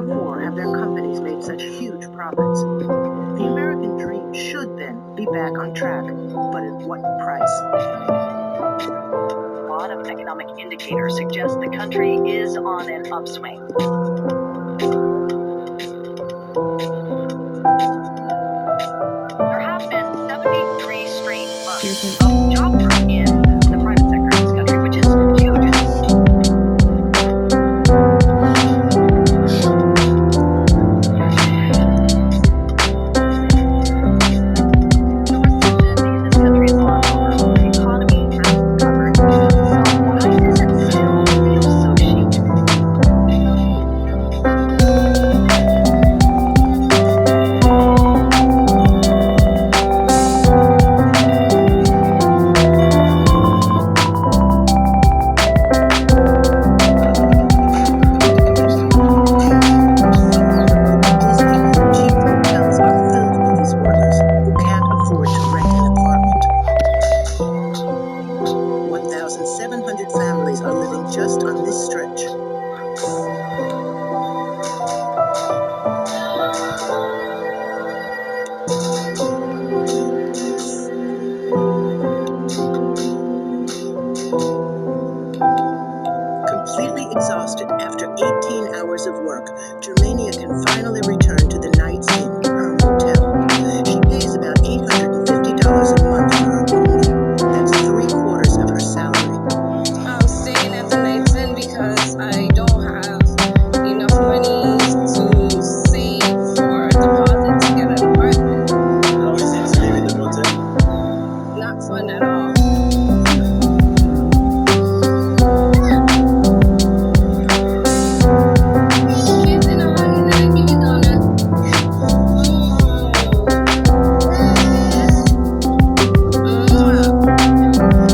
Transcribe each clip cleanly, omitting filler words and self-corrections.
before have their companies made such huge profits. The American dream should then be back on track, but at what price? A lot of economic indicators suggest the country is on an upswing. There have been 73 straight months of job growth in the private sector in this country, which is huge. The recession in this country is long over. The economy has recovered. So why does it still feel so chic? Afford to rent an apartment. 1,700 families are living just on this stretch. Completely exhausted after 18 hours of work, Germania can finally return to the Knights Inn, her hotel. She pays about $850 a month for her room there. That's 3/4 of her salary. I'm staying at the Knights Inn because I don't have enough money to save for a deposit to get an apartment. How is it to live in the motel? Not fun at all. Kids in a hug and then I give you donuts.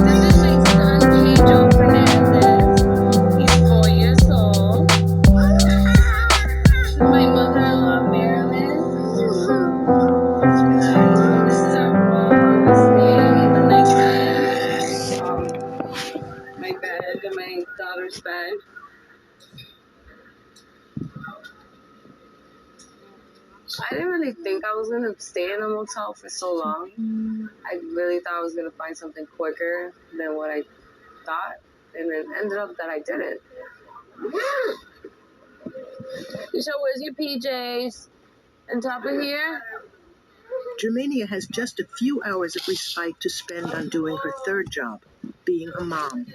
This is my son, Pedro Fernandez. He's 4 years old. This is my mother-in-law, Marilyn. This is our room. We're staying in the Knights Inn. My bed and my daughter's bed. I didn't really think I was going to stay in a motel for so long. I really thought I was going to find something quicker than what I thought. And it ended up that I didn't. So where's your PJs? On top of here? Germania has just a few hours of respite to spend on doing her third job, being a mom.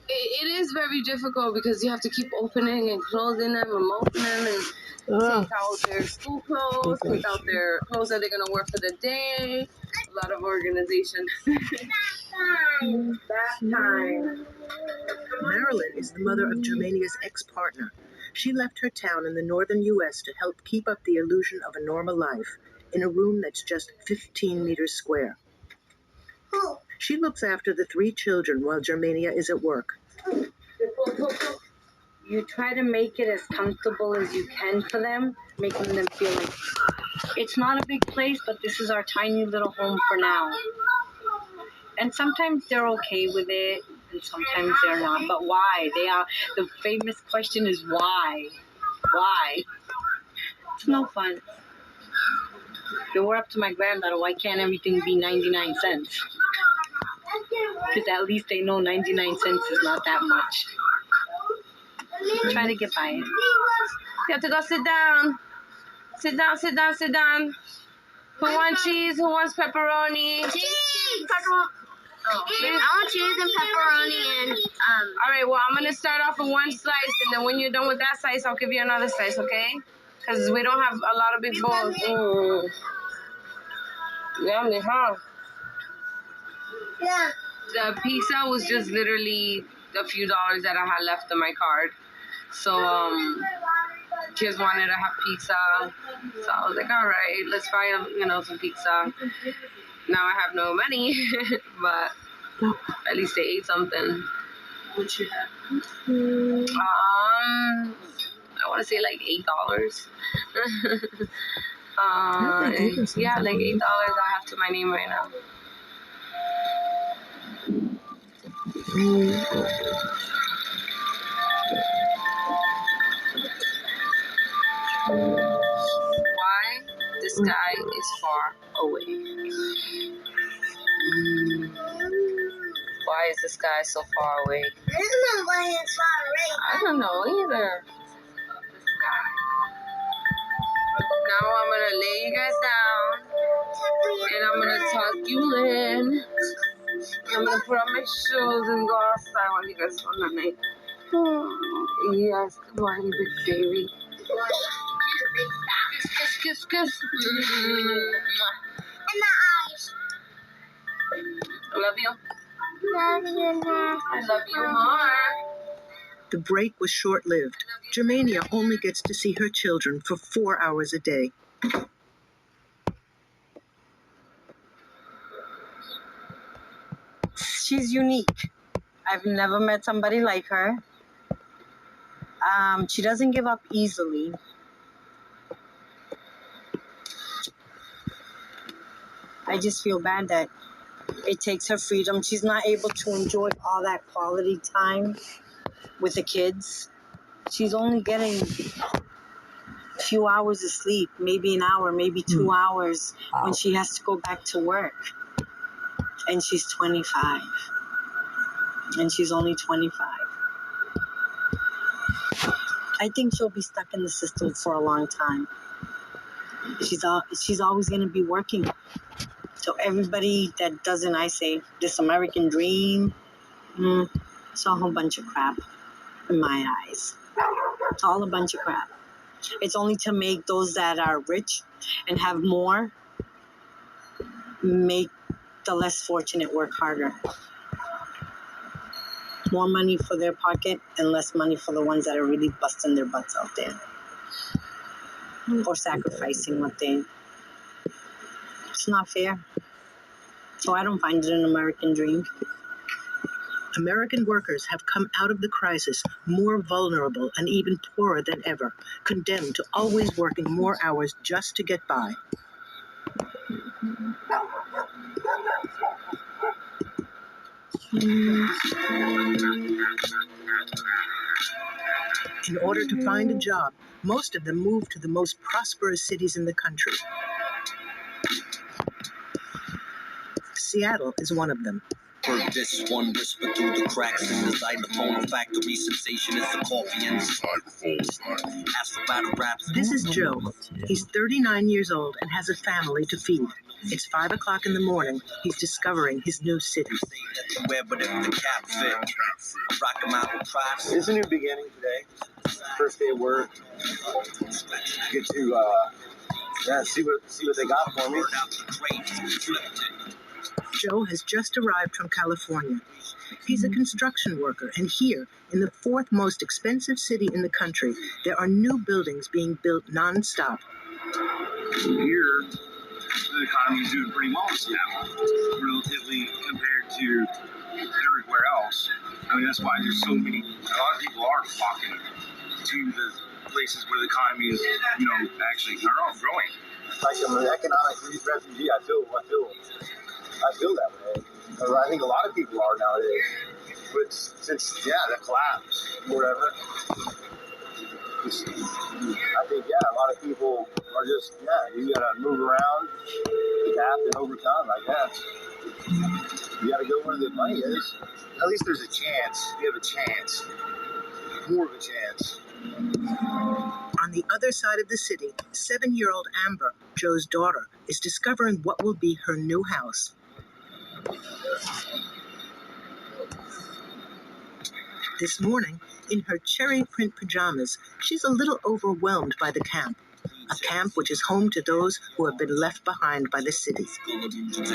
It is very difficult because you have to keep opening and closing them and mopping them and take out their school clothes, take out their clothes that they're going to wear for the day. A lot of organization. Bath time. Marilyn is the mother of Germania's ex-partner. She left her town in the northern U.S. to help keep up the illusion of a normal life in a room that's just 15 meters square. She looks after the 3 children while Germania is at work. You try to make it as comfortable as you can for them, making them feel like it's not a big place, but this is our tiny little home for now. And sometimes they're okay with it, and sometimes they're not. But why? The famous question is why? Why? It's no fun. If it were up to my granddaughter, why can't everything be 99 cents? Because at least they know 99 cents is not that much. Try to get by it. You have to go sit down. Sit down, sit down, sit down. Who wants cheese? Who wants pepperoni? Cheese! I want cheese and pepperoni and All right, well, I'm going to start off with one slice, and then when you're done with that slice, I'll give you another slice, okay? Because we don't have a lot of big bowls. Yummy, huh? yeah. The pizza was just literally a few dollars that I had left on my card. So, kids wanted to have pizza. So I was like, all right, let's buy some pizza. Now I have no money, but at least they ate something. What you have? I want to say like $8. Yeah, like $8 I have to my name right now. sky is far away. Why is the sky so far away? I don't know why it's far away. I don't know either. Now I'm gonna lay you guys down and I'm gonna tuck you in. I'm gonna put on my shoes and go outside while you guys go on the night. Yes, come on, big baby. Kiss, kiss, kiss. And my eyes. I love you. Love you, Mom. I love you more. The break was short-lived. Germania only gets to see her children for 4 hours a day. She's unique. I've never met somebody like her. She doesn't give up easily. I just feel bad that it takes her freedom. She's not able to enjoy all that quality time with the kids. She's only getting a few hours of sleep, maybe an hour, maybe 2 hours when she has to go back to work. And she's 25. And she's only 25. I think she'll be stuck in the system for a long time. She's always going to be working. So everybody that doesn't, I say, this American dream, it's a whole bunch of crap in my eyes. It's all a bunch of crap. It's only to make those that are rich and have more, make the less fortunate work harder. More money for their pocket and less money for the ones that are really busting their butts out there. Or sacrificing what they... It's not fair. So I don't find it an American dream. American workers have come out of the crisis more vulnerable and even poorer than ever, condemned to always working more hours just to get by. In order to find a job, most of them move to the most prosperous cities in the country. Seattle is one of them. Heard this one whisper through the cracks in the xylophone. Factory sensation is the coffee and the styrofoam. Ask for battle raps. This is Joe. He's 39 years old and has a family to feed. It's 5 o'clock in the morning. He's discovering his new city. Where but if the cap fit, I rock 'em out with pride. It's a new beginning today. First day of work. Get to see what they got for me. Joe has just arrived from California. He's a construction worker, and here, in the fourth most expensive city in the country, there are new buildings being built non-stop. Here, the economy is doing pretty well in Seattle, relatively compared to everywhere else. I mean, that's why there's so many, a lot of people are flocking to the places where the economy is, actually, growing. Like I'm an economic refugee, I feel that way. I think a lot of people are nowadays. But since the collapse, whatever. I think, a lot of people are just, you gotta move around, adapt, and overcome, I guess. You gotta go where the money is. At least there's a chance. You have a chance. More of a chance. On the other side of the city, 7-year-old Amber, Joe's daughter, is discovering what will be her new house. This morning, in her cherry print pajamas, she's a little overwhelmed by the camp. A camp which is home to those who have been left behind by the city. This is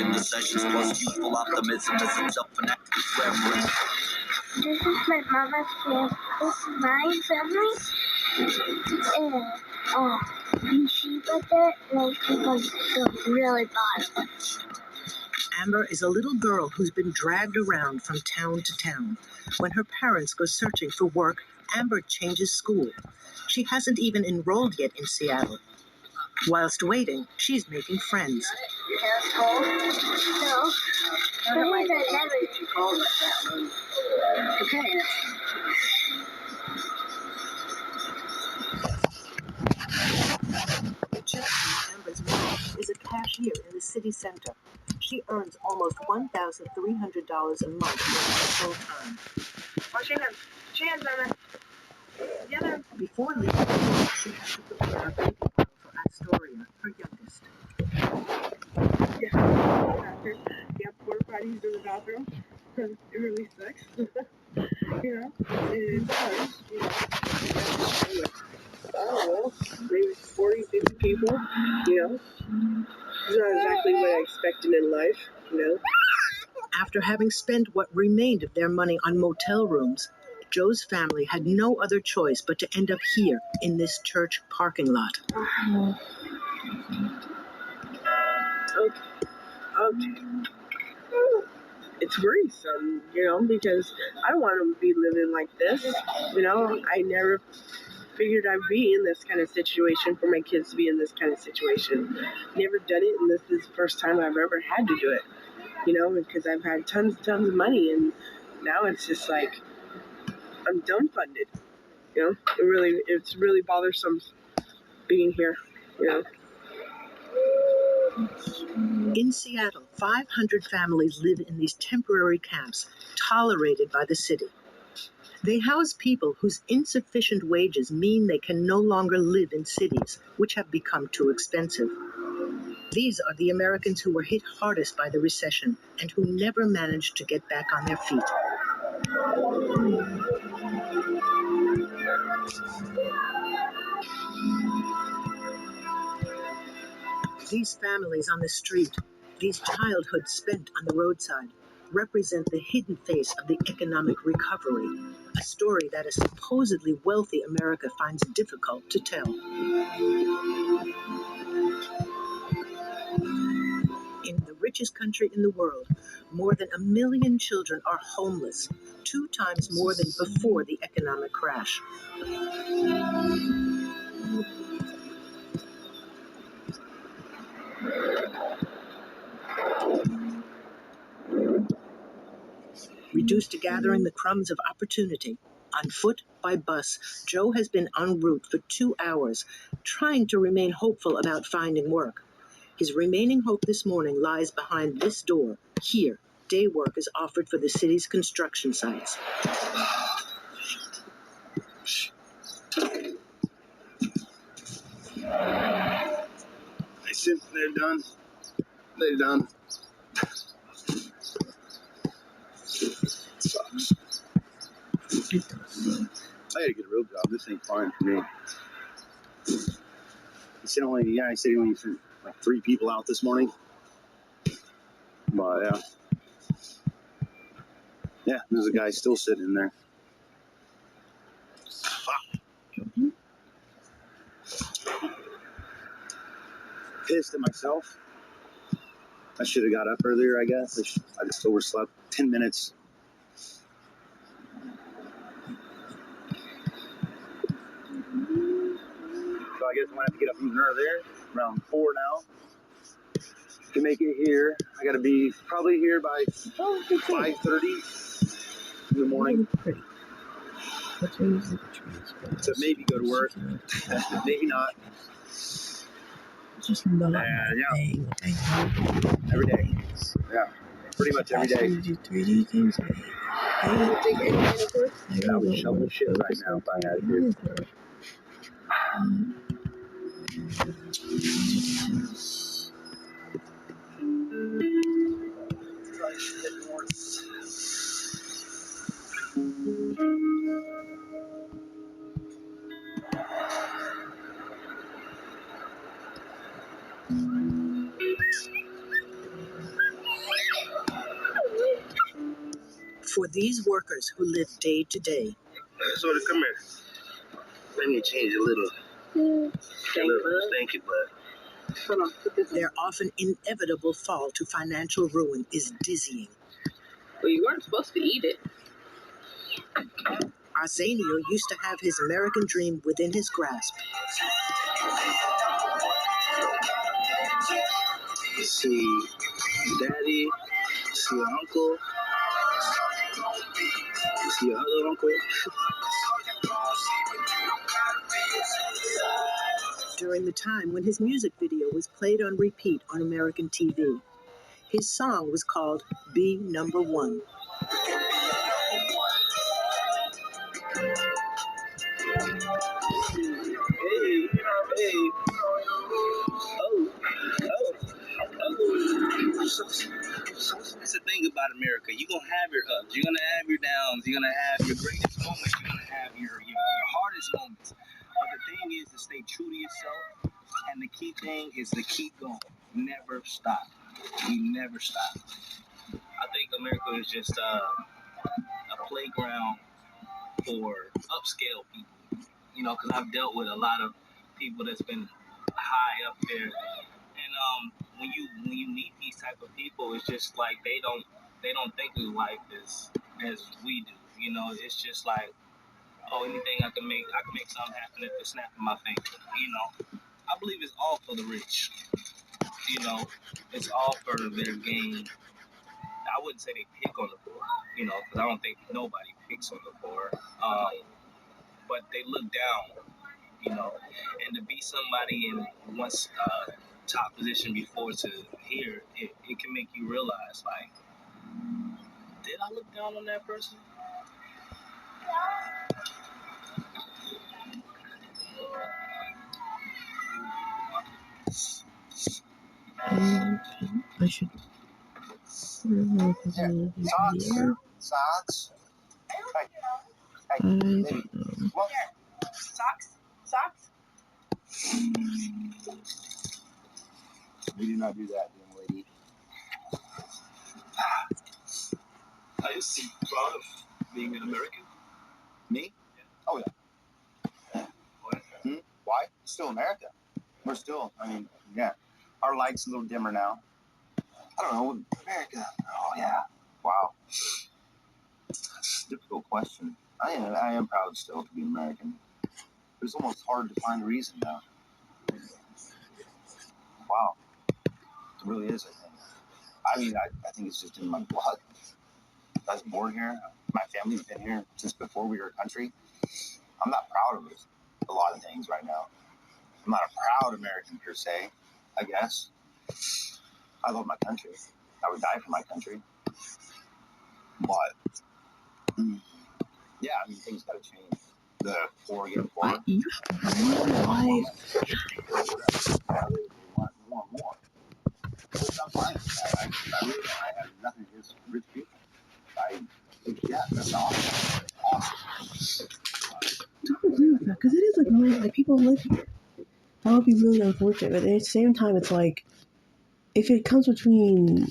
my mama's family. This is my family. And she put it makes me feel really bad. Amber is a little girl who's been dragged around from town to town. When her parents go searching for work, Amber changes school. She hasn't even enrolled yet in Seattle. Whilst waiting, she's making friends. No. Okay. Amber's mom here in the city center. She earns almost $1,300 a month full time. Wash your hands. Wash your hands, Mama. Together. Before leaving, she had to prepare a baby bottle for Astoria, her youngest. Yeah, porta potties in the bathroom. It really sucks. You know, it's hard. You know, I don't know, maybe 40, 50 people. You know, it's not exactly what I expected in life. You know. After having spent what remained of their money on motel rooms, Joe's family had no other choice but to end up here in this church parking lot. Okay. It's worrisome, you know, because I don't want them to be living like this. You know, I never figured I'd be in this kind of situation for my kids to be in this kind of situation. Never done it, and this is the first time I've ever had to do it. You know, because I've had tons of money, and now it's just like I'm dumbfounded. You know, it's really bothersome being here. You know. In Seattle, 500 families live in these temporary camps, tolerated by the city. They house people whose insufficient wages mean they can no longer live in cities, which have become too expensive. These are the Americans who were hit hardest by the recession and who never managed to get back on their feet. These families on the street, these childhoods spent on the roadside, represent the hidden face of the economic recovery, a story that a supposedly wealthy America finds difficult to tell. In the richest country in the world, more than 1 million children are homeless, 2 times more than before the economic crash. Reduced to gathering the crumbs of opportunity, on foot, by bus, Joe has been en route for 2 hours, trying to remain hopeful about finding work. His remaining hope this morning lies behind this door. Here, day work is offered for the city's construction sites. They said they're done. They're done. Sucks. I gotta get a real job. This ain't fine for me. He said he only sent like 3 people out this morning. But yeah. Yeah, there's a guy still sitting in there. Pissed at myself. I should have got up earlier, I guess. I just overslept 10 minutes. So I guess I'm going to have to get up even earlier, around 4 now, to make it here. I got to be probably here by 5:30 in the morning. To maybe go to work, maybe not. Just not yeah. Every day. Yeah, pretty much every day. I would shovel shit right now if I had to. For these workers who live day to day, So to come here. Let me change a little. Thank you, bud. their often inevitable fall to financial ruin is dizzying. Well, you weren't supposed to eat it. Arsenio used to have his American dream within his grasp. See daddy, see your uncle, see your other uncle. during the time when his music video was played on repeat on American TV. His song was called Be Number One. Hey, hey. Oh, oh, oh. That's the thing about America. You're going to have your ups. You're going to have your downs. You're going to have your greatest moments. You're going to have your hardest moments. But the thing is to stay true to yourself. And the key thing is to keep going. Never stop. You never stop. I think America is just a playground for upscale people. You know, because I've dealt with a lot of people that's been high up there, and when you meet these type of people, it's just like they don't think of life as we do. You know, it's just like, oh, anything I can make something happen at the snap of my finger. You know, I believe it's all for the rich. You know, it's all for their gain. I wouldn't say they pick on the poor, you know, because I don't think nobody picks on the poor. But they look down, you know, and to be somebody in once top position before to here, it can make you realize, like, did I look down on that person? I should. I don't know if it's a video. Socks. Hey, I baby. don't know. What? Socks? We do not do that, young lady. Are you so proud of being an American? Me? Oh, yeah. Why? Why? It's still America. We're still, yeah. Our light's a little dimmer now. I don't know. America. Oh, yeah. Wow. That's a difficult question. I am proud still to be American. But it's almost hard to find a reason now. Wow. It really is, I think. I think it's just in my blood. I was born here. My family's been here since before we were a country. I'm not proud of a lot of things right now. I'm not a proud American per se, I guess. I love my country. I would die for my country. But, yeah, things got to change. The poor get poorer. You have one life. Want more and more. It's not fine. I really don't. I have nothing against rich people. Yeah, that's awesome. Awesome. I don't agree with that because it is like nice. Like people live here. That would be really unfortunate. But at the same time, it's like if it comes between.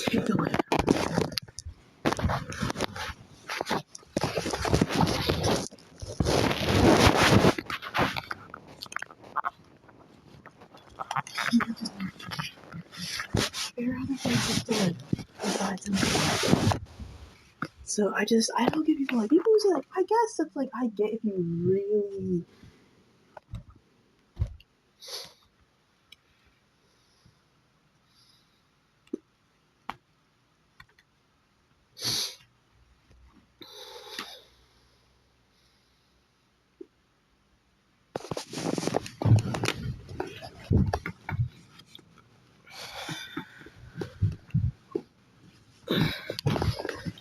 Take the land. There are other places to live besides America. So I don't get people who say I guess it's like I get if you really.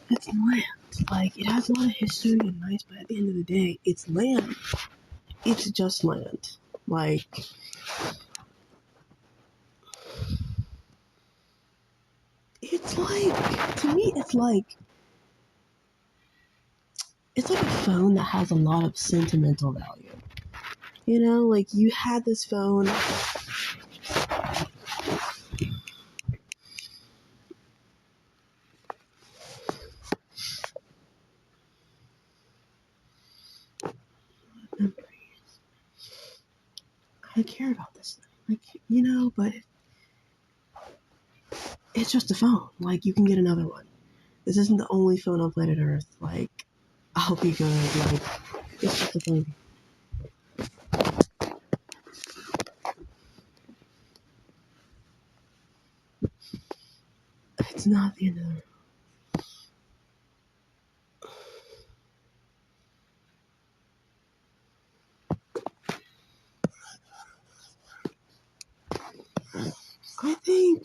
It's land. Like, it has a lot of history and nice, but at the end of the day, it's land. It's just land. Like, it's like, to me, it's like a phone that has a lot of sentimental value. You know, like, you had this phone. I care about this thing. Like, you know, but it's just a phone. Like, you can get another one. This isn't the only phone on planet Earth. Like, I'll be good. Like, it's just a phone. It's It's not the end of the world. I think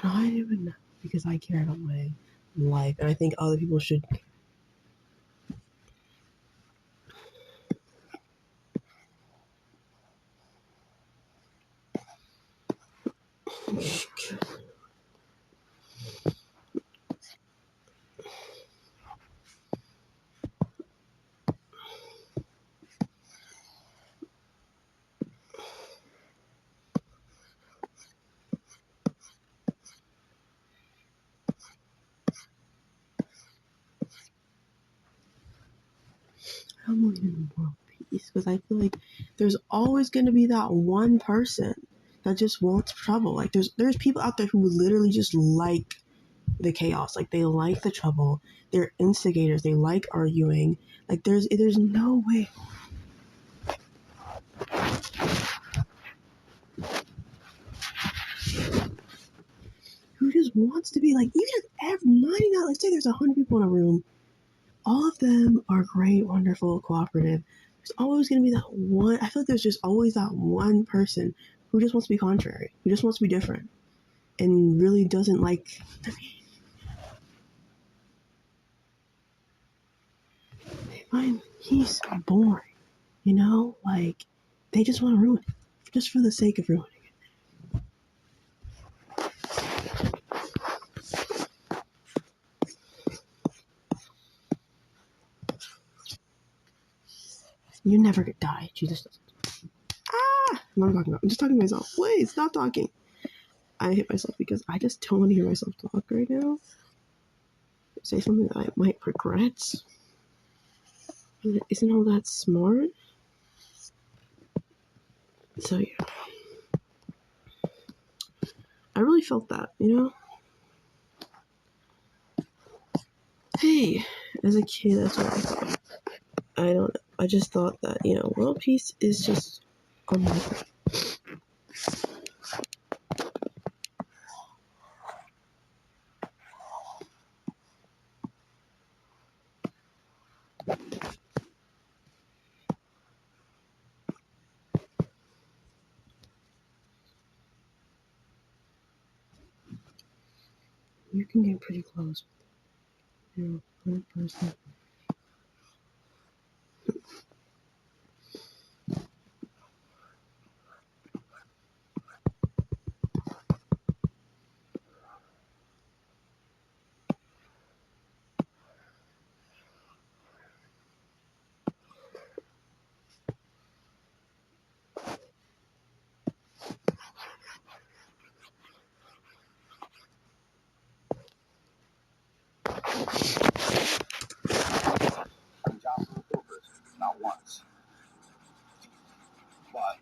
I don't even know because I care about my life, and I think other people should. I don't believe in world peace because I feel like there's always going to be that one person that just wants trouble. Like there's people out there who literally just like the chaos. Like they like the trouble. They're instigators. They like arguing. Like there's no way. Who just wants to be like, even if every 99, let's say there's 100 people in a room, all of them are great, wonderful, cooperative. There's always going to be that one. I feel like there's just always that one person who just wants to be contrary, who just wants to be different, and really doesn't like. They find peace boring, you know? Like, they just want to ruin it, just for the sake of ruining it. You never get die. Jesus doesn't. What am I talking about? I'm just talking to myself. Wait, stop talking. I hit myself because I just don't want to hear myself talk right now. Say something that I might regret. Isn't all that smart? So yeah. I really felt that, you know? Hey, as a kid, that's what I thought. I don't know. I just thought that, you know, world peace is just unlikely. You can get pretty close with, you know, one person. Not once. But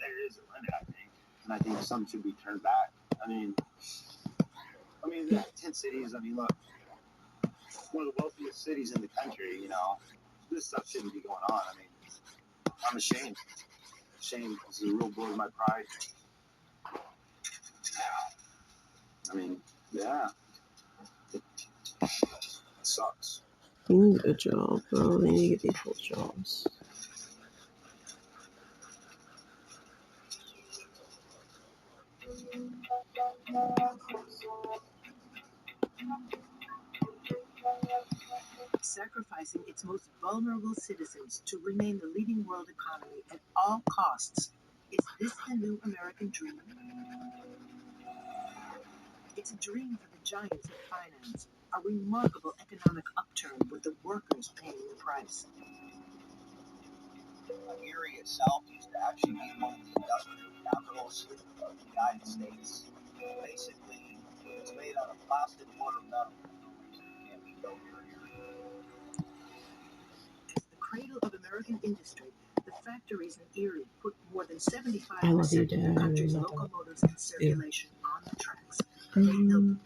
there is a limit, I think. And I think some should be turned back. I mean, the tent cities, look, one of the wealthiest cities in the country, you know, this stuff shouldn't be going on. I'm ashamed. Shame. This is a real blow to my pride. Yeah. It sucks. You need a job, bro. They need to get these full jobs. Sacrificing its most vulnerable citizens to remain the leading world economy at all costs. Is this the new American dream? It's a dream for the giants of finance, a remarkable economic upturn with the workers paying the price. Erie itself used to actually be one of the industrial capitals of the United States. Basically, it's made out of plastic, wood, or metal. Can't be built here. As the cradle of American industry, the factories in Erie put more than 75% of the country's locomotives in circulation on the tracks. They help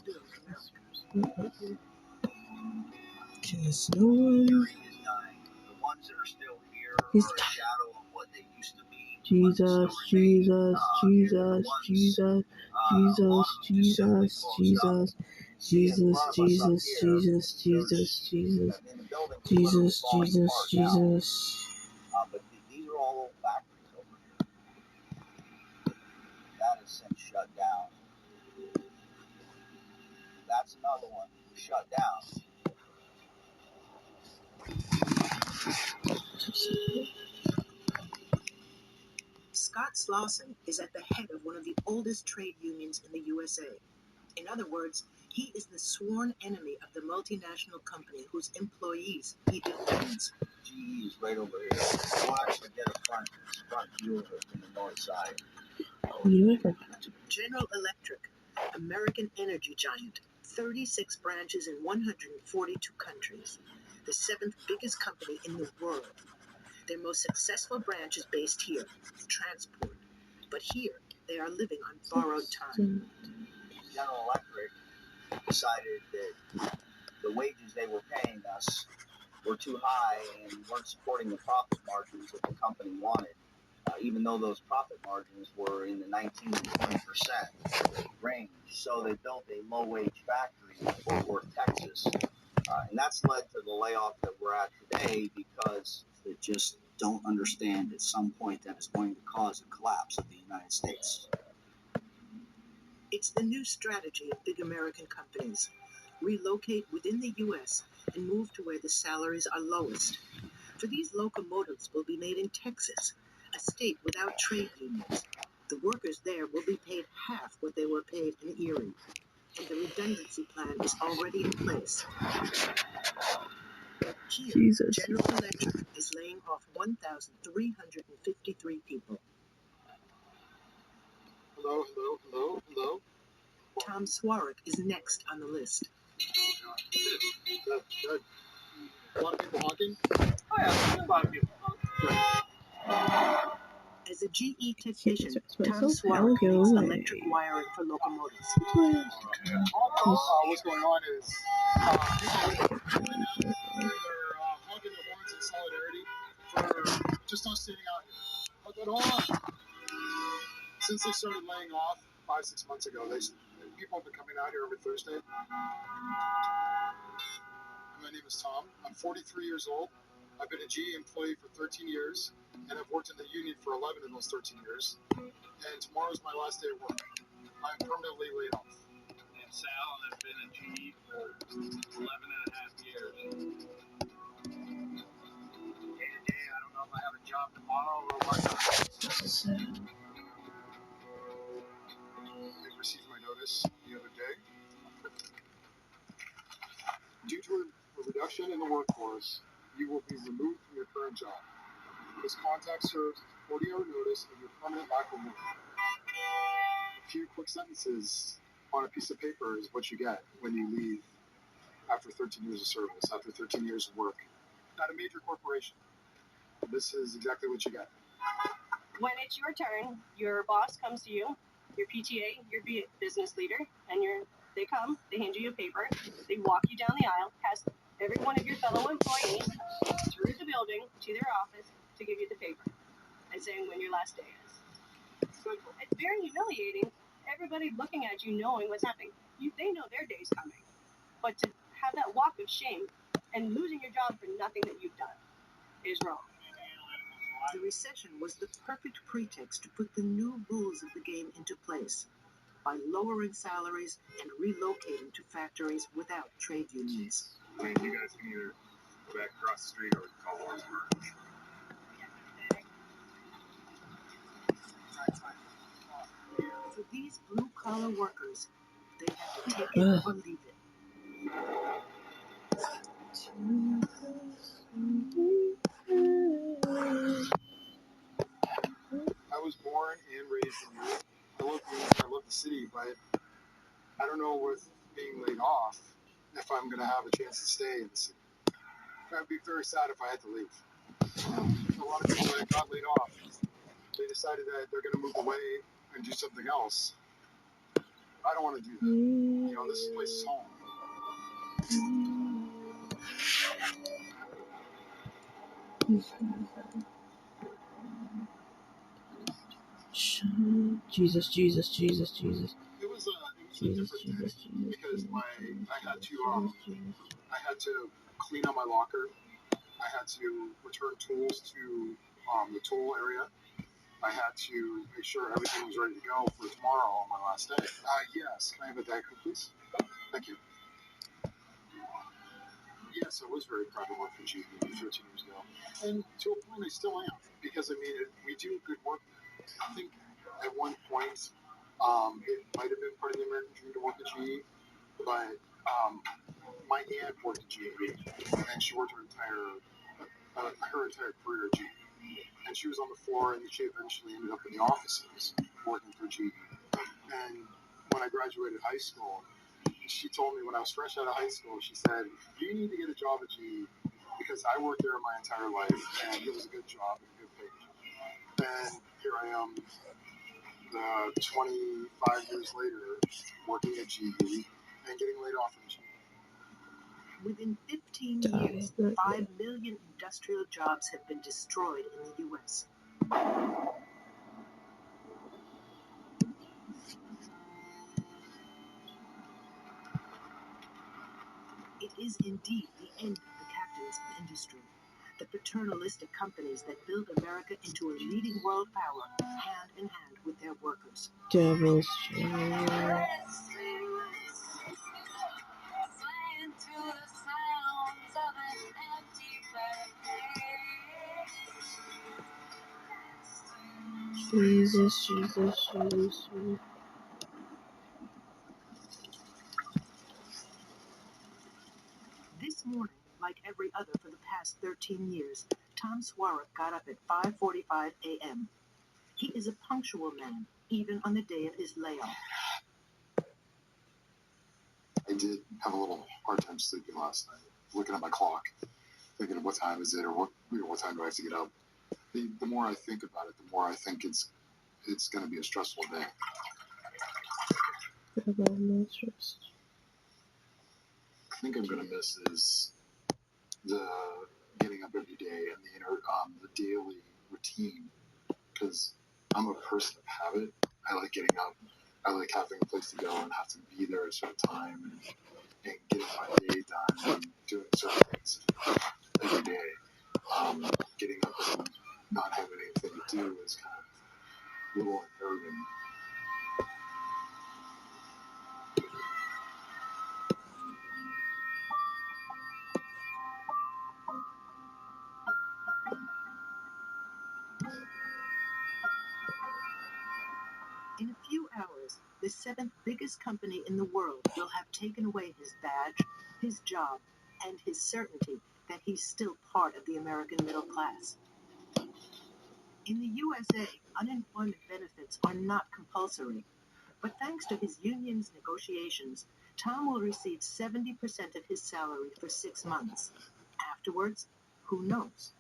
build America. Just no one. Area is dying. The ones that are still here He's are a shadow of what they used to be. Jesus, Jesus, Jesus, Jesus, Jesus, Jesus, Jesus, Jesus, Jesus, Jesus, Jesus, Jesus, Jesus, Jesus, Jesus. But these are all old factories over here. That is since shut down. That's another one shut down. Scott Slauson is at the head of one of the oldest trade unions in the USA. In other words, he is the sworn enemy of the multinational company whose employees he defends. GE is right over here. We'll actually get a front view of it from the north side. You ever General Electric, American energy giant, 36 branches in 142 countries, the seventh biggest company in the world. Their most successful branch is based here, Transport. But here, they are living on borrowed time. General Electric decided that the wages they were paying us were too high and weren't supporting the profit margins that the company wanted, even though those profit margins were in the 19 to 20% range. So they built a low-wage factory in Fort Worth, Texas. And that's led to the layoff that we're at today because they just don't understand at some point that it's going to cause a collapse of the United States. It's the new strategy of big American companies. Relocate within the U.S. and move to where the salaries are lowest. For these locomotives will be made in Texas, a state without trade unions. The workers there will be paid half what they were paid in Erie. And the redundancy plan is already in place. Here, Jesus. General Electric is laying off 1,353 people. Hello. Tom Swarrick is next on the list. A lot of people honking? Oh yeah, a lot of people. As a GE technician, Tom Myself, Swarrick go makes away. electric wiring for locomotives. What's going on is people right now, they're honking their horns in solidarity for just us standing out here. But hold on. Since they started laying off 5-6 months ago, people have been coming out here every Thursday. My name is Tom. I'm 43 years old. I've been a GE employee for 13 years, and I've worked in the union for 11 of those 13 years. And tomorrow's my last day of work. I'm permanently laid off. And Sal has been at GE for 11 and a half years. Day to day, I don't know if I have a job tomorrow or what. I received my notice the other day. Due to a reduction in the workforce, you will be removed from your current job. This contact serves as a 40-hour notice of your permanent lack of work. A few quick sentences on a piece of paper is what you get when you leave after 13 years of service, after 13 years of work at a major corporation. This is exactly what you get. When it's your turn, your boss comes to you, your PTA, your business leader, and they come, they hand you a paper, they walk you down the aisle, past every one of your fellow employees, through the building to their office to give you the paper and saying when your last day is. It's very humiliating. Everybody looking at you, knowing what's happening. They know their day's coming. But to have that walk of shame and losing your job for nothing that you've done is wrong. The recession was the perfect pretext to put the new rules of the game into place by lowering salaries and relocating to factories without trade unions. I mean, you guys can either go back across the street or call Lawrenceburg. For these blue-collar workers, they have to take it or leave it. I was born and raised in Europe. I love the city, but I don't know with being laid off if I'm going to have a chance to stay in the city. I'd be very sad if I had to leave. A lot of people that got laid off, they decided that they're going to move away and do something else. I don't want to do that. This place is home. Jesus, Jesus, Jesus, Jesus. It was a different day because I had to clean out my locker. I had to return tools to the tool area. I had to make sure everything was ready to go for tomorrow on my last day. Yes. Can I have a Diet Coke, please? Thank you. Yes, I was very proud to work for GE 13 years ago. And to a point, I still am. Because, I mean, we do good work. I think at one point, it might have been part of the American dream to work at GE. But my aunt worked at GE. And she worked her entire career at GE. And she was on the floor, and she eventually ended up in the offices working for GE. And when I graduated high school, she told me when I was fresh out of high school, she said, you need to get a job at GE because I worked there my entire life, and it was a good job and a good pay job. And here I am, 25 years later, working at GE and getting laid off from GE. Within 15 years, 5 million industrial jobs have been destroyed in the U.S. It is indeed the end of the captain's industry, the paternalistic companies that build America into a leading world power, hand in hand with their workers. Devil's Child. Jesus, Jesus, Jesus, Jesus. This morning, like every other for the past 13 years, Tom Swarrick got up at 5:45 a.m. He is a punctual man, even on the day of his layoff. I did have a little hard time sleeping last night, looking at my clock, thinking of what time is it or what time do I have to get up. The more I think about it, the more I think it's going to be a stressful day. I think I'm going to miss is the getting up every day and the daily routine, because I'm a person of habit. I like getting up. I like having a place to go and have to be there at a certain time and getting my day done and doing certain things every day. Getting up and not having anything to do is kind of a little unnerving. In a few hours, the 7th biggest company in the world will have taken away his badge, his job, and his certainty that he's still part of the American middle class. In the USA, unemployment benefits are not compulsory, but thanks to his union's negotiations, Tom will receive 70% of his salary for 6 months. Afterwards, who knows?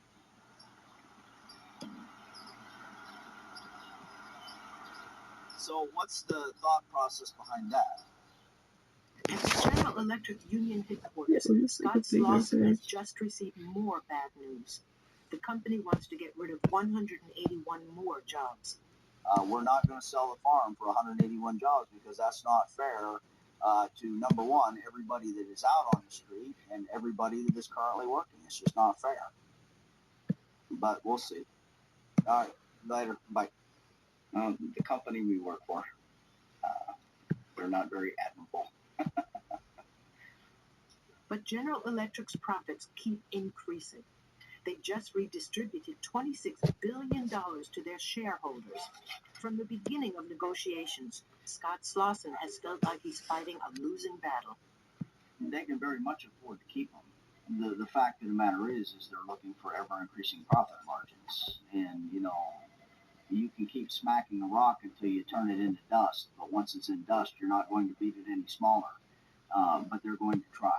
So what's the thought process behind that? At the General Electric Union headquarters, Scott Slauson has just received more bad news. The company wants to get rid of 181 more jobs. We're not going to sell the farm for 181 jobs because that's not fair to, number one, everybody that is out on the street and everybody that is currently working. It's just not fair. But we'll see. All right, later. Bye. The company we work for, they're not very admirable. But General Electric's profits keep increasing. They just redistributed $26 billion to their shareholders. From the beginning of negotiations, Scott Slauson has felt like he's fighting a losing battle. They can very much afford to keep them. The fact of the matter is they're looking for ever-increasing profit margins. And, you know, you can keep smacking a rock until you turn it into dust. But once it's in dust, you're not going to beat it any smaller. But they're going to try.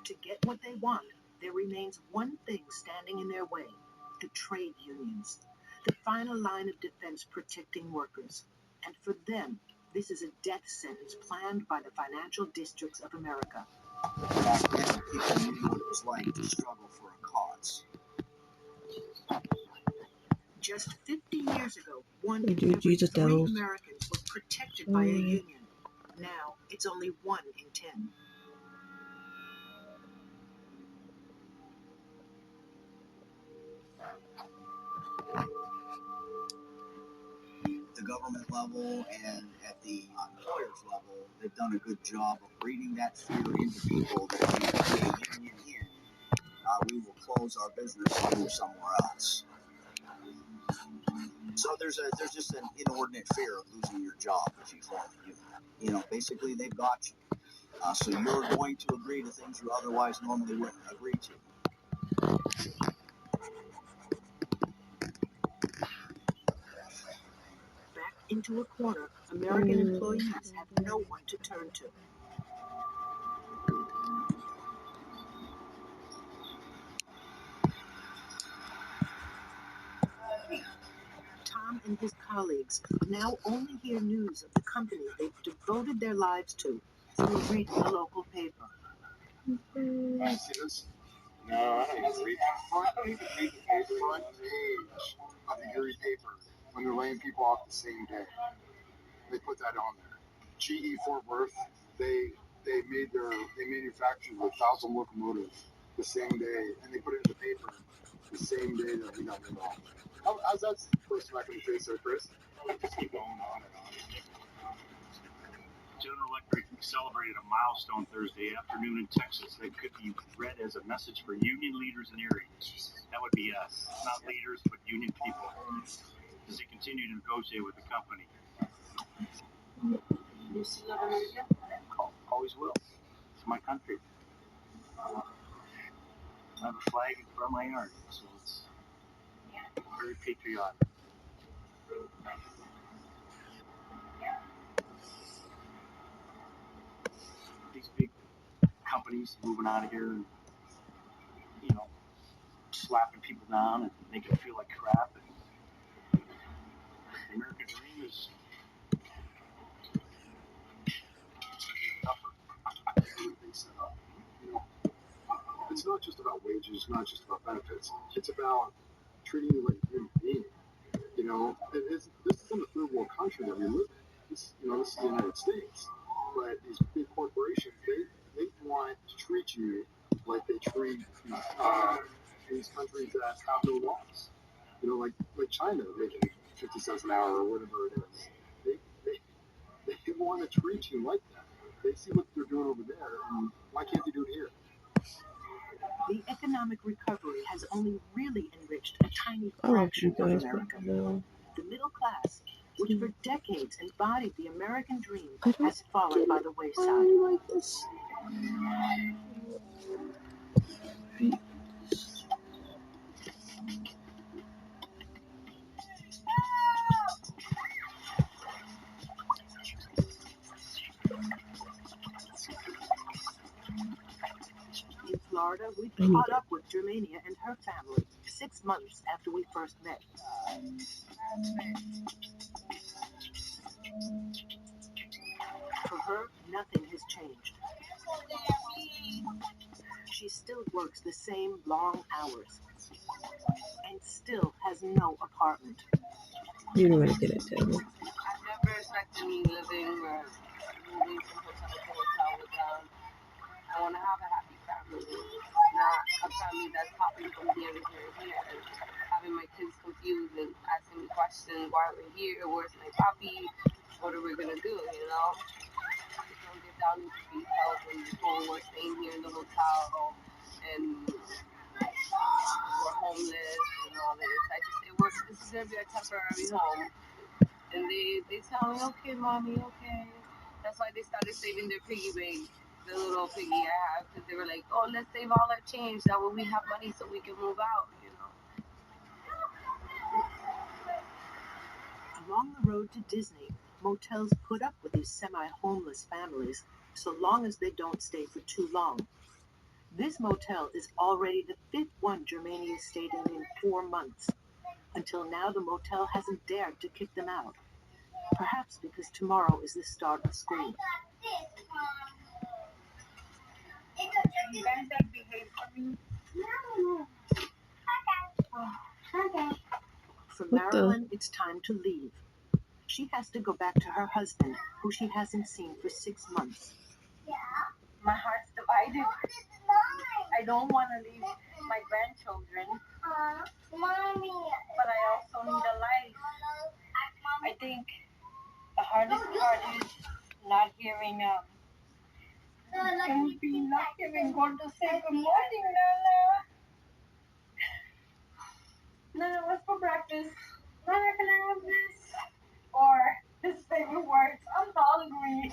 To get what they want, there remains one thing standing in their way: the trade unions, the final line of defense protecting workers. And for them, This is a death sentence planned by the financial districts of America. Back then, people knew what it was like to struggle for a cause. Just 50 years ago, one They in do every Jesus 3 devils. Americans were protected by a union. Now, it's only 1 in 10. The government level and at the employer's level, they've done a good job of breeding that fear into people that if you bring a union in, we will close our business and move somewhere else. So there's just an inordinate fear of losing your job if you form a union. You know, basically they've got you. So you're going to agree to things you otherwise normally wouldn't agree to. Back into a corner, American employees have no one to turn to. Tom and his colleagues now only hear news of the company they've devoted their lives to through reading the local paper. I see this. No, I don't even read. I don't even read the paper. Front page of the Erie paper when they're laying people off the same day. They put that on there. GE Fort Worth, they manufactured 1,000 locomotives the same day, and they put it in the paper the same day that we got laid off. How's that first smack in the face there, Chris? Just keep going on and on. General Electric celebrated a milestone Thursday afternoon in Texas that could be read as a message for union leaders in Erie. That would be us, not leaders, but union people, as they continue to negotiate with the company. You still love America? Always will. It's my country. I have a flag in front of my yard, so it's very patriotic. These big companies moving out of here and, slapping people down and making them feel like crap. And the American dream is Tougher. Everything's set up. You know, it's not just about wages, it's not just about benefits. It's about treating you like a human being. You know, this isn't a third world country that we live in. This is the United States. But these big corporations, they want to treat you like they treat these countries that have no laws. You know, like China making 50 cents an hour or whatever it is. They want to treat you like that. They see what they're doing over there, and why can't they do it here? The economic recovery has only really enriched a tiny fraction of America. The middle class, which for decades embodied the American dream, has fallen by the wayside. In Florida, we caught up with Germania and her family 6 months after we first met. For her, nothing has changed. She still works the same long hours and still has no apartment. You don't want to get it, Taylor. I've never expected me living or moving from hotel to hotel with them. I want to have a happy family, not a family that's hopping from here to here and here and having my kids confused and asking me questions. Why are we here? Where's my puppy? What are we going to do, you know? We don't get down into details when we're staying here in the hotel and we're homeless and all this. I just say, this is going to be a temporary home. And they tell me, okay, mommy, okay. That's why they started saving their piggy bank, the little piggy I have, because they were like, oh, let's save all our change. That way we have money so we can move out, you know. Along the road to Disney, motels put up with these semi-homeless families so long as they don't stay for too long. This motel is already the 5th one Germania stayed in 4 months. Until now, the motel hasn't dared to kick them out. Perhaps because tomorrow is the start of school. You guys gotta behave for me. For What the- Marilyn, it's time to leave. She has to go back to her husband, who she hasn't seen for 6 months. My heart's divided. I don't want to leave my grandchildren, but I also need a life. I think the hardest part is not hearing and being not hearing God to say good morning, Nana. Nana, what's for breakfast? Nana, can I have this? Or his favorite words, I'm hungry.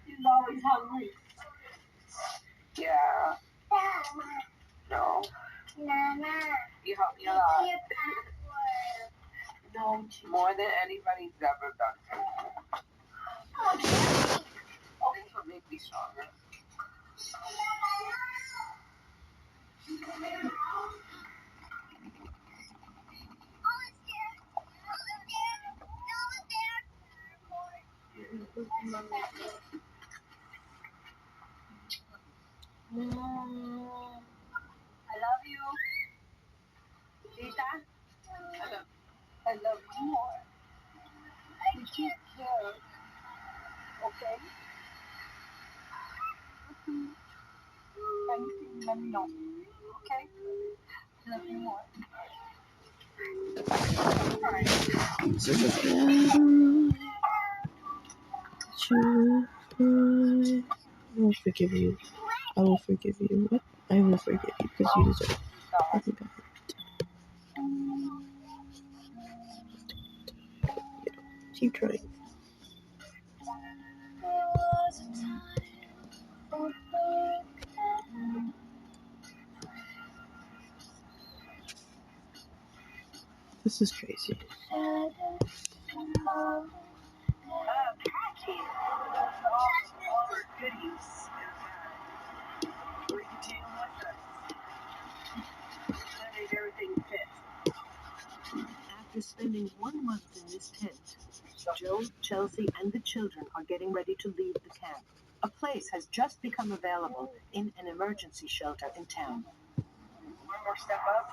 He's always hungry. Yeah. No. Nana. You help me a lot. No, More than anybody's ever done. Oh, this will make me stronger. I love you. Tita, I love you more. You take care. Okay? Anything, let me know. Okay? I love you more. I will forgive you. I will forgive you. What? I will forgive you because you deserve it. Oh my God. Keep trying. This is crazy. Packing all our goodies we can take them with us. That made everything fit. After spending 1 month in this tent, Joe, Chelsea, and the children are getting ready to leave the camp. A place has just become available in an emergency shelter in town. One more step up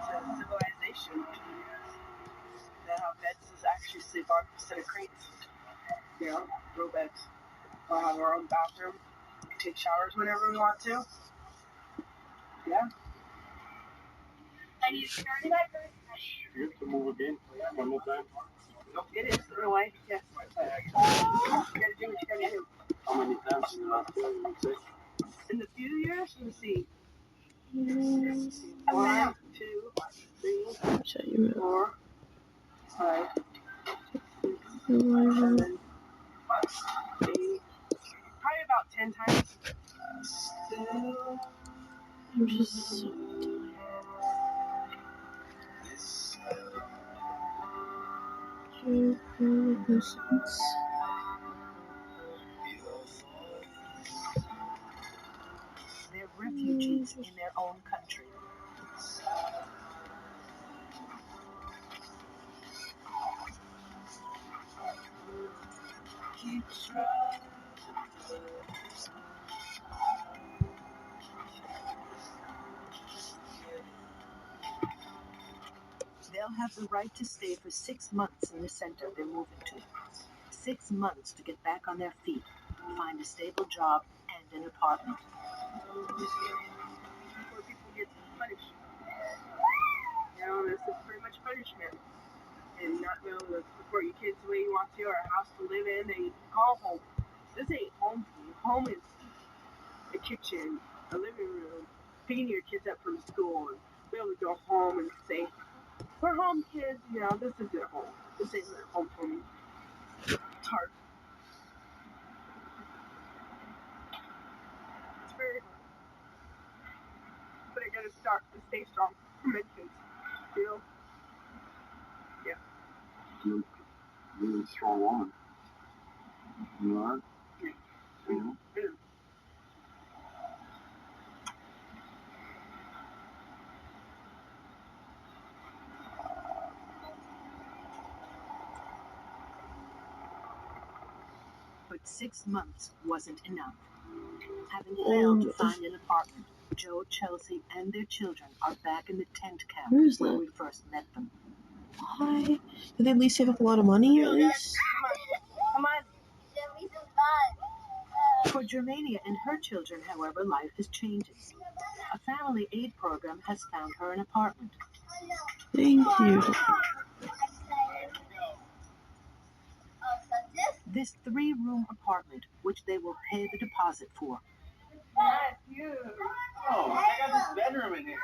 to civilization. That how beds is actually sleep on instead of crates. You know, real beds. We'll have our own bathroom. Take showers whenever we want to. Yeah. I need to start that. You have to move again. One more time. It is in a way, yes. You gotta do what you gotta do. How many times in the last year you would say? In the few years, let me see. 1, 2, 3, Shut your mouth. 4, 5, 6, 7, 8. Probably about 10 times. I'm just so tired. They're refugees in their own country. They'll have the right to stay for 6 months in the center they're moving to. 6 months to get back on their feet, find a stable job and an apartment. Before people get punished. You know, this is pretty much punishment. And not be able to support your kids the way you want to, or a house to live in that you call home. This ain't home for you. Home is a kitchen, a living room, picking your kids up from school, and be able to go home and say, we're home, kids. You know, this isn't home. This isn't home for me. It's hard. It's very hard. But I gotta start to stay strong for my kids. You know? Yeah. You're a really strong woman. You are? Yeah. Yeah. Yeah. But 6 months wasn't enough. Having failed to find an apartment, Joe, Chelsea, and their children are back in the tent camp Where's where that? we first met them. Why? Did they at least save up a lot of money, at least? Come on. For Germania and her children, however, life is changing. A family aid program has found her an apartment. Thank you. This 3-room apartment, which they will pay the deposit for. Oh, I got this bedroom in here.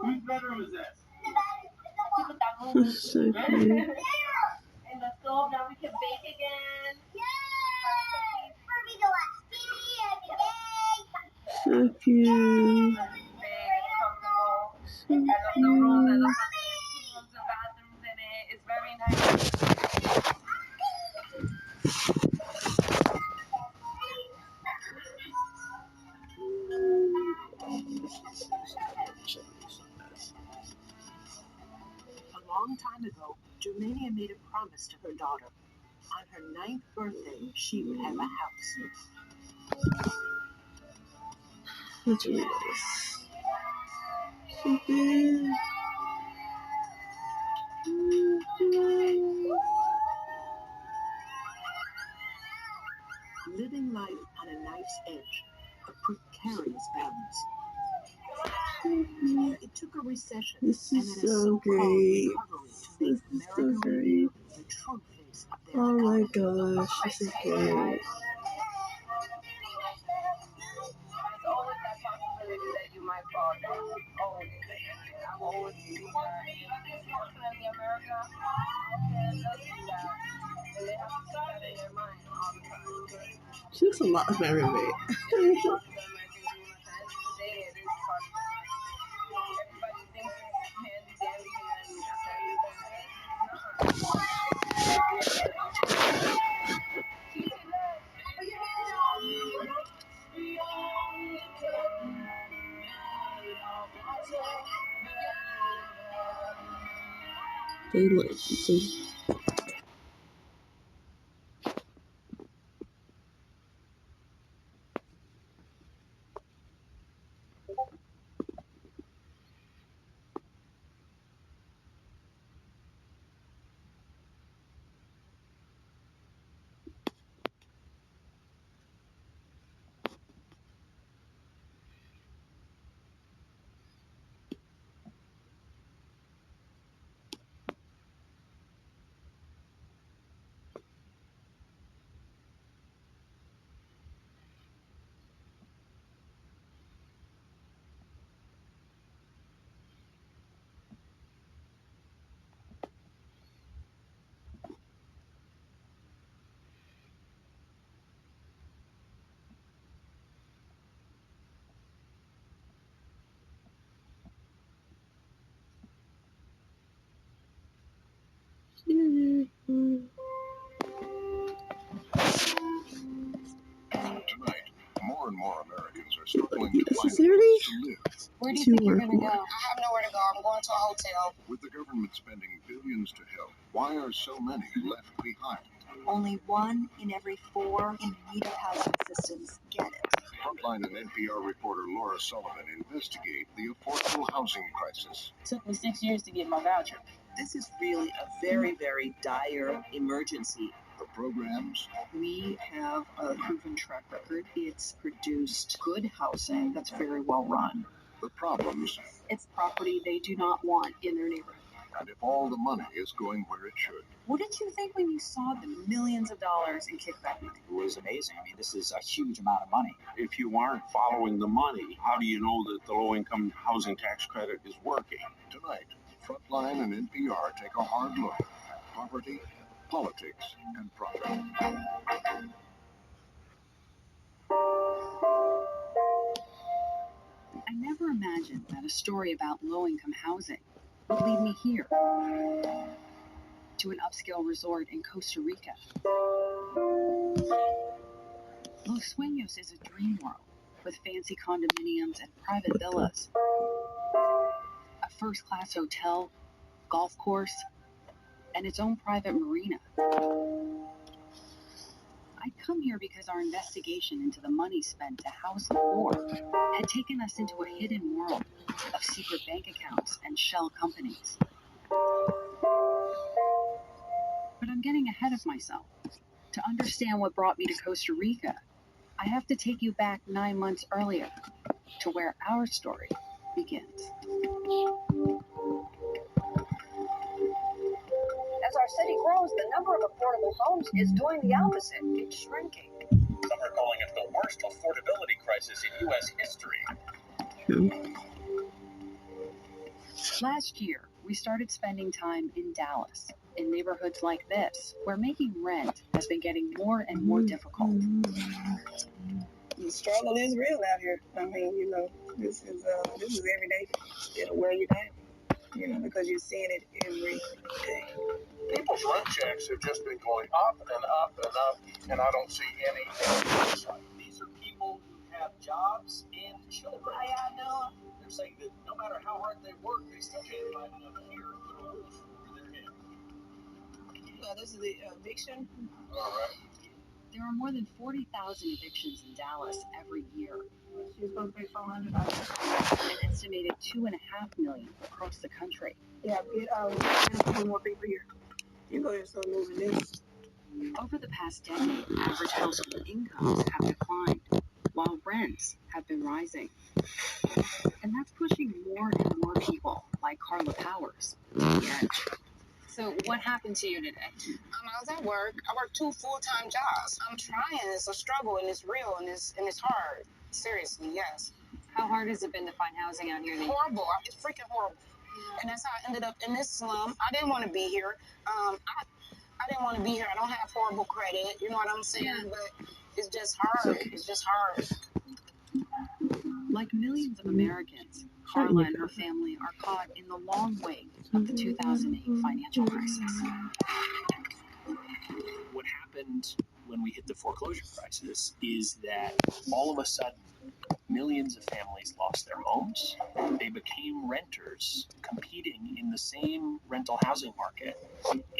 Whose bedroom is this? That's so cute. And the stove, now we can bake again. So cute. Big, comfortable. I love the rooms. I love how there's 2 rooms and bathrooms in it. It's very nice. A long time ago, Germania made a promise to her daughter. On her 9th birthday, she would have a house. That's really nice. So good. Living life on a knife's edge, a precarious balance. It took a recession This and is then a so so-called great. recovery to This make is so America great. reveal the true face of their Oh my economy. gosh, this is great. There's always that possibility that you might fall down. Always. I've always believed that. Unfortunately, America, they'll do that. And they have to keep that in their mind all the time. She looks a lot like my roommate. It's part of the American dream. At the end of the day, it is part of the American dream. Everybody thinks it's handy dandy, and then at the end of the day, it's not. Delicious. Tonight, more and more Americans are struggling to find a Necessary? place to live. Where do you To think you're work gonna for. go? I have nowhere to go. I'm going to a hotel. With the government spending billions to help, why are so many left behind? Only 1 in every 4 in need of housing assistance get it. Frontline and NPR reporter Laura Sullivan investigate the affordable housing crisis. It took me 6 years to get my voucher. This is really a very, very dire emergency. The programs, We have a proven track record. It's produced good housing that's very well run. the problems, It's property they do not want in their neighborhood. and if all the money is going where it should. What did you think when you saw the millions of dollars in kickback money? It was amazing. I mean, this is a huge amount of money. If you aren't following the money, how do you know that the low-income housing tax credit is working? Tonight, Frontline and NPR take a hard look at poverty, politics, and profit. I never imagined that a story about low-income housing would lead me here, to an upscale resort in Costa Rica. Los Sueños is a dream world with fancy condominiums and private villas, a first-class hotel, golf course, and its own private marina. I'd come here because our investigation into the money spent to house the poor had taken us into a hidden world of secret bank accounts and shell companies. But I'm getting ahead of myself. To understand what brought me to Costa Rica, I have to take you back 9 months earlier to where our story begins. As our city grows, the number of affordable homes is doing the opposite. It's shrinking. Some are calling it the worst affordability crisis in U.S. history. Last year, we started spending time in Dallas, in neighborhoods like this, where making rent has been getting more and more difficult. The struggle is real out here. I mean, you know, this is every day. It'll wear you down, you know, because you're seeing it every day. People's rent checks have just been going up and up and up, and I don't see any insight. These are people who have jobs and children. I know. They're saying that no matter how hard they work, they still can't find enough here to put a roof over their head. This is the eviction. All right. There are more than 40,000 evictions in Dallas every year. She's going to pay $400. An estimated 2.5 million across the country. Yeah, get more people here. You go ahead and start moving this. Over the past decade, average household incomes have declined, while rents have been rising. And that's pushing more and more people, like Carla Powers, to the edge. So what happened to you today? I was at work. I work 2 full-time jobs. I'm trying. It's a struggle, and it's real, and it's hard. Seriously, yes. How hard has it been to find housing out here? Horrible. It's freaking horrible. And that's how I ended up in this slum. I didn't want to be here. I didn't want to be here. I don't have horrible credit. You know what I'm saying? Yeah. But it's just hard. It's just hard. Like millions of Americans, Carla and her family are caught in the long wake of the 2008 financial crisis. What happened when we hit the foreclosure crisis is that all of a sudden, millions of families lost their homes. They became renters, competing in the same rental housing market.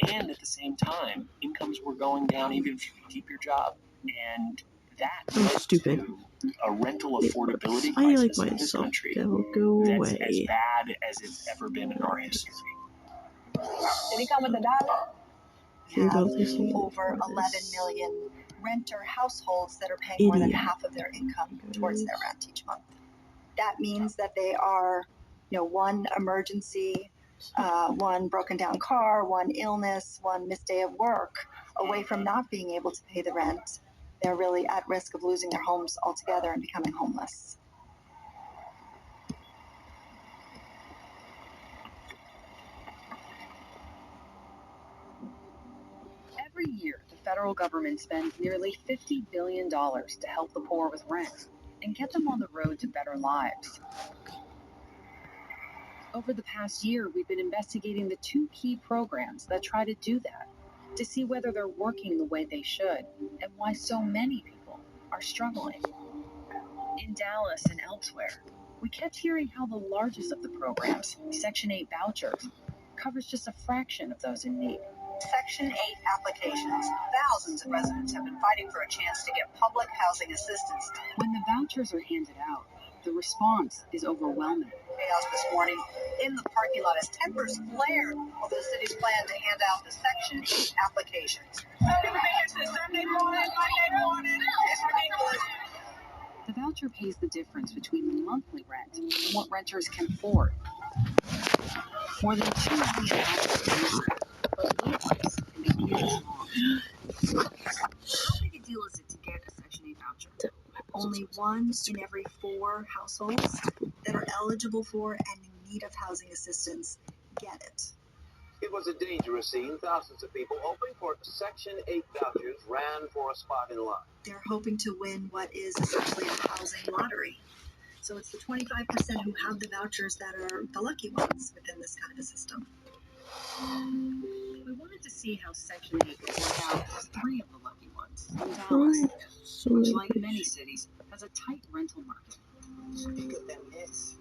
And at the same time, incomes were going down even if you could keep your job. And that led to a rental affordability crisis in this country that's as bad as it's ever been in our history. Did he come with $1? Have over 11 million renter households that are paying more than half of their income towards their rent each month. That means that they are, one emergency, one broken down car, one illness, one missed day of work away from not being able to pay the rent. They're really at risk of losing their homes altogether and becoming homeless. Every year, the federal government spends nearly $50 billion to help the poor with rent and get them on the road to better lives. Over the past year, we've been investigating the 2 key programs that try to do that, to see whether they're working the way they should and why so many people are struggling. In Dallas and elsewhere, we kept hearing how the largest of the programs, Section 8 vouchers, covers just a fraction of those in need. Section 8 applications. Thousands of residents have been fighting for a chance to get public housing assistance. When the vouchers are handed out, the response is overwhelming. Chaos this morning in the parking lot as tempers flared over the city's plan to hand out the Section 8 applications. Sunday morning, Monday morning. It's ridiculous. The voucher pays the difference between the monthly rent and what renters can afford. More than 2 million houses use it, but wait lists can be years long. How big a deal is it to get a Section 8 voucher? Only 1 in every 4 households that are eligible for and in need of housing assistance get it. It was a dangerous scene. Thousands of people hoping for Section 8 vouchers ran for a spot in line. They're hoping to win what is essentially a housing lottery. So it's the 25% who have the vouchers that are the lucky ones within this kind of a system. We wanted to see how Section 8 could work out for 3 of the lucky ones in Dallas, which, like many cities, has a tight rental market. Bigger than this.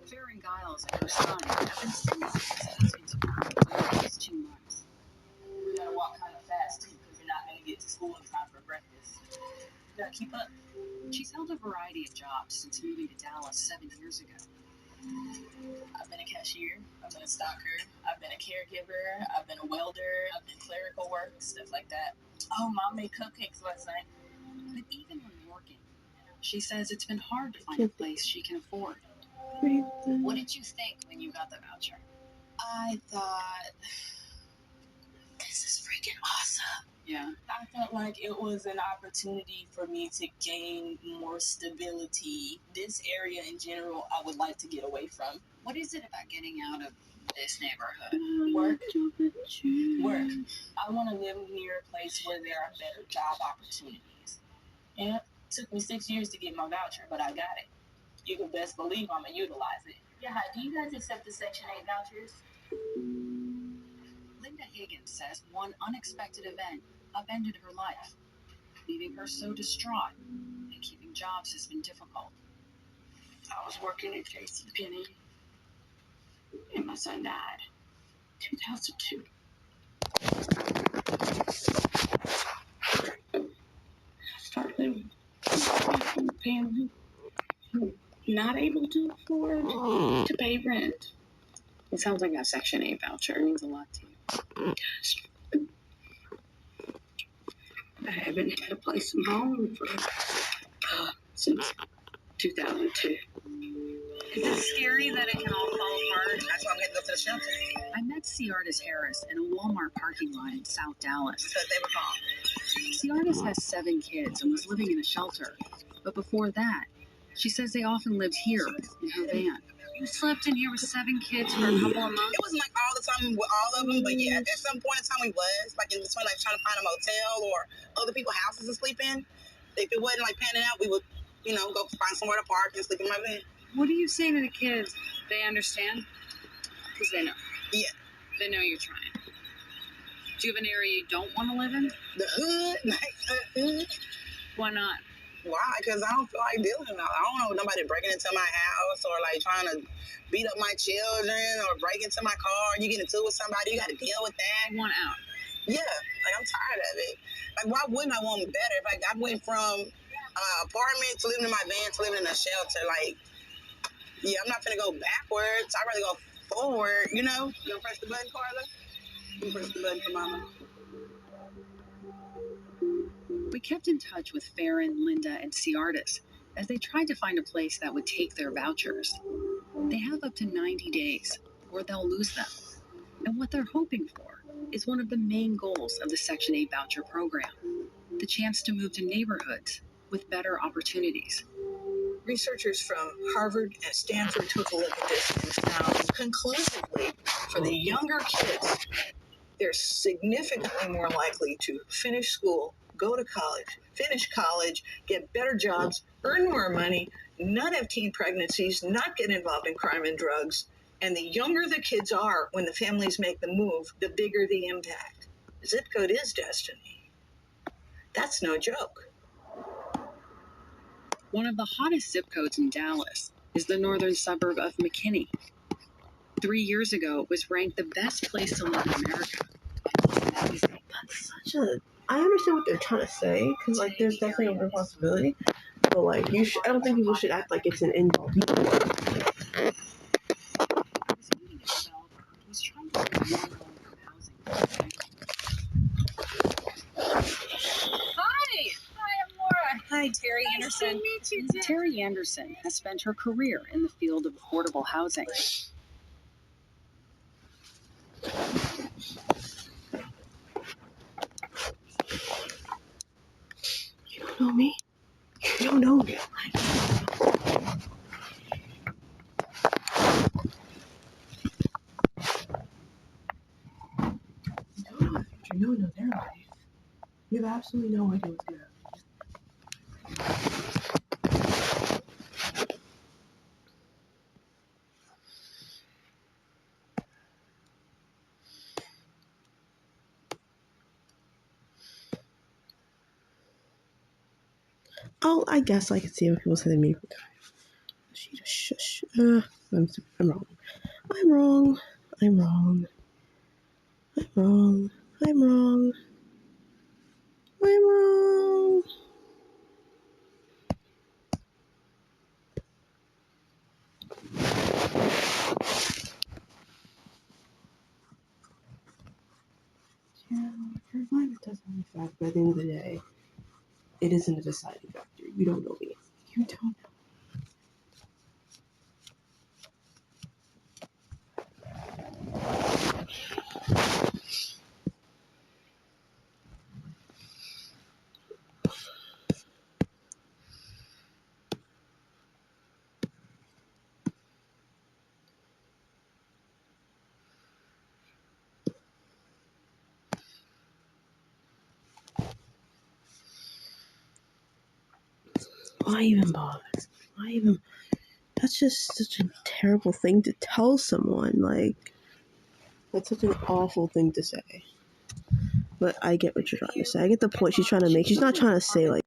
Farron Giles and her son have been sitting on this housing support for the past 2 months. You gotta walk kind of fast too, because you're not gonna get to school in time for breakfast. a variety of jobs since moving to Dallas 7 years ago. I've been a cashier, I've been a stocker, I've been a caregiver, I've been a welder, I've been clerical work, stuff like that. Oh, Mom made cupcakes last night. But even when working, she says it's been hard to find a place she can afford. What did you think when you got the voucher? I thought, this is freaking awesome. Yeah. I felt like it was an opportunity for me to gain more stability. This area in general, I would like to get away from. What is it about getting out of this neighborhood? Work. I want to live near a place where there are better job opportunities. And it took me 6 years to get my voucher, but I got it. You can best believe I'm going to utilize it. Yeah, do you guys accept the Section 8 vouchers? Linda Higgins says one unexpected event upended her life, leaving her so distraught that keeping jobs has been difficult. I was working at JCPenney, and my son died. 2002. I started living with a family not able to afford to pay rent. It sounds like that Section 8 voucher means a lot to you. I haven't had a place of my own since 2002. Is it scary that it can all fall apart? That's why we had to go to the shelter. I met Ciartis Harris in a Walmart parking lot in South Dallas. Because they were calm. Ciartis has 7 kids and was living in a shelter. But before that, she says they often lived here in her van. You slept in here with 7 kids for a couple of months? It wasn't like all the time with all of them, but yeah, at some point in time we was, like in between like trying to find a motel or other people's houses to sleep in. If it wasn't like panning out, we would, go find somewhere to park and sleep in my van. What do you say to the kids? They understand? Because they know. Yeah. They know you're trying. Do you have an area you don't want to live in? The hood, hood. Why not? Why? Because I don't feel like dealing with it. I don't want nobody breaking into my house or like trying to beat up my children or break into my car. You get into it with somebody, you got to deal with that. I want out. Yeah, like I'm tired of it. Like why wouldn't I want better? Like I went from apartment to living in my van to living in a shelter. Like, yeah, I'm not gonna go backwards. I'd rather go forward. You gonna press the button, Carla? You press the button for Mama. We kept in touch with Farron, Linda, and Ciartis as they tried to find a place that would take their vouchers. They have up to 90 days, or they'll lose them. And what they're hoping for is one of the main goals of the Section 8 voucher program, the chance to move to neighborhoods with better opportunities. Researchers from Harvard and Stanford took a look at this and found conclusively for the younger kids, they're significantly more likely to finish school, go to college, finish college, get better jobs, earn more money, not have teen pregnancies, not get involved in crime and drugs. And the younger the kids are when the families make the move, the bigger the impact. Zip code is destiny. That's no joke. One of the hottest zip codes in Dallas is the northern suburb of McKinney. 3 years ago, it was ranked the best place to live in America. That's such a... I understand what they're trying to say, because, like, there's definitely a responsibility. But, like, I don't think people should act like it's an end-all. He's trying to get more low-income housing. Hi, Terry Anderson. Nice to meet you. Terry Anderson has spent her career in the field of affordable housing. You don't know me? You don't know me. You don't know the future. You don't know their life. You have absolutely no idea what's going to happen. Oh, I guess I can see what people say to me. She just shush. I'm wrong. I'm wrong. I'm wrong. I'm wrong. I'm wrong. I'm wrong. fine, it doesn't have an effect, but at the end of the day, it isn't a deciding factor. You don't know me. You don't know. Why even bother? Why even? That's just such a terrible thing to tell someone. Like, that's such an awful thing to say. But I get what you're trying to say. I get the point she's trying to make. She's not trying to say, like,